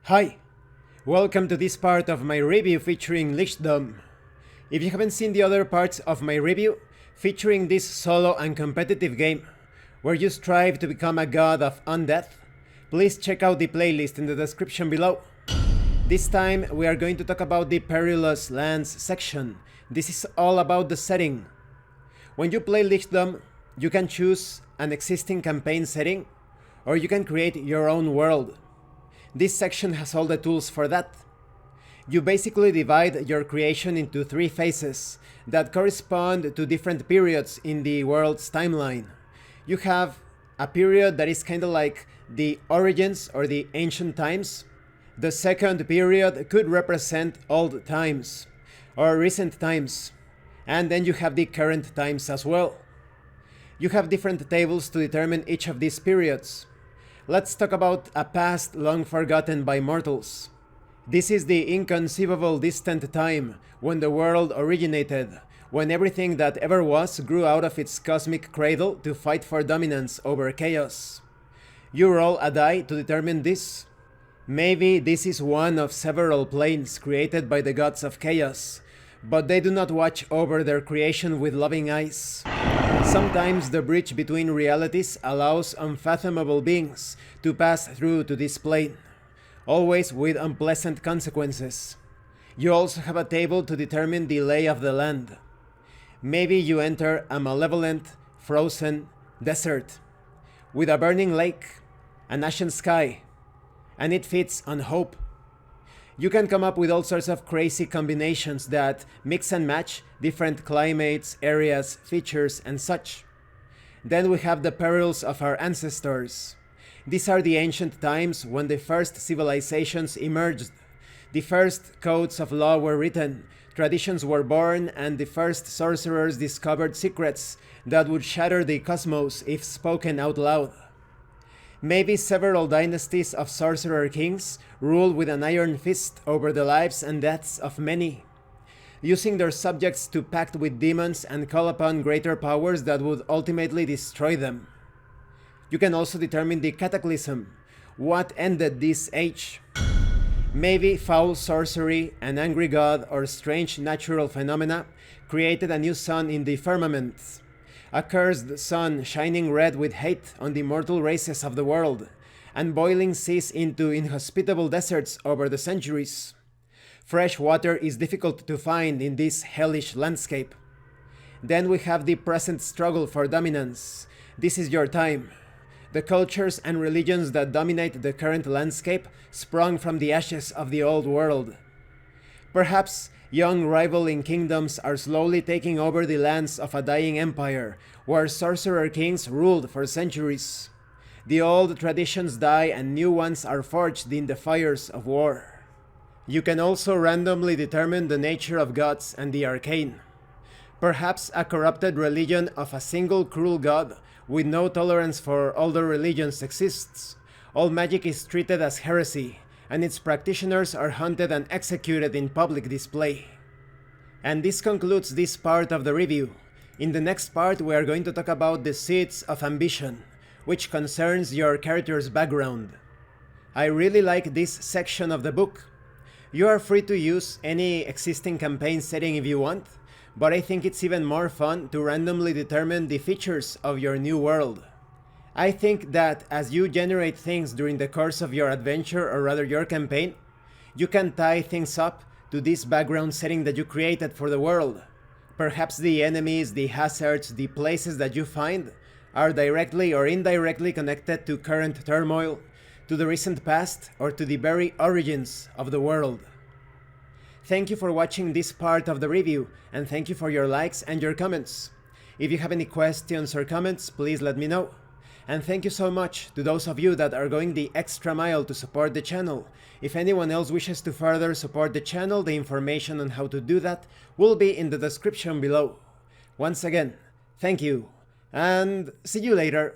Hi, welcome to this part of my review featuring Lichdom. If you haven't seen the other parts of my review featuring this solo and competitive game, where you strive to become a god of undeath, please check out the playlist in the description below. This time we are going to talk about the Perilous lands section. This is all about the setting. When you play Lichdom, you can choose an existing campaign setting, or you can create your own world. This section has all the tools for that. You basically divide your creation into 3 phases that correspond to different periods in the world's timeline. You have a period that is kind of like the origins or the ancient times. The second period could represent old times or recent times. And then you have the current times as well. You have different tables to determine each of these periods. Let's talk about a past long forgotten by mortals. This is the inconceivable distant time when the world originated, when everything that ever was grew out of its cosmic cradle to fight for dominance over chaos. You roll a die to determine this. Maybe this is one of several planes created by the gods of chaos, but they do not watch over their creation with loving eyes. Sometimes the bridge between realities allows unfathomable beings to pass through to this plane, always with unpleasant consequences. You also have a table to determine the lay of the land. Maybe you enter a malevolent, frozen desert with a burning lake, an ashen sky, and it fits on hope. You can come up with all sorts of crazy combinations that mix and match different climates, areas, features, and such. Then we have the perils of our ancestors. These are the ancient times when the first civilizations emerged. The first codes of law were written, traditions were born, and the first sorcerers discovered secrets that would shatter the cosmos if spoken out loud. Maybe several dynasties of sorcerer kings rule with an iron fist over the lives and deaths of many, using their subjects to pact with demons and call upon greater powers that would ultimately destroy them. You can also determine the cataclysm, what ended this age. Maybe foul sorcery, an angry god, or strange natural phenomena created a new sun in the firmament. A cursed sun shining red with hate on the mortal races of the world, and boiling seas into inhospitable deserts over the centuries. Fresh water is difficult to find in this hellish landscape. Then we have the present struggle for dominance. This is your time. The cultures and religions that dominate the current landscape sprung from the ashes of the old world. Perhaps young rivaling kingdoms are slowly taking over the lands of a dying empire, where sorcerer kings ruled for centuries. The old traditions die and new ones are forged in the fires of war. You can also randomly determine the nature of gods and the arcane. Perhaps a corrupted religion of a single cruel god with no tolerance for older religions exists. All magic is treated as heresy, and its practitioners are hunted and executed in public display. And this concludes this part of the review. In the next part we are going to talk about the seeds of ambition, which concerns your character's background. I really like this section of the book. You are free to use any existing campaign setting if you want, but I think it's even more fun to randomly determine the features of your new world. I think that as you generate things during the course of your adventure, or rather your campaign, you can tie things up to this background setting that you created for the world. Perhaps the enemies, the hazards, the places that you find are directly or indirectly connected to current turmoil, to the recent past, or to the very origins of the world. Thank you for watching this part of the review, and thank you for your likes and your comments. If you have any questions or comments, please let me know. And thank you so much to those of you that are going the extra mile to support the channel. If anyone else wishes to further support the channel, the information on how to do that will be in the description below. Once again, thank you, and see you later.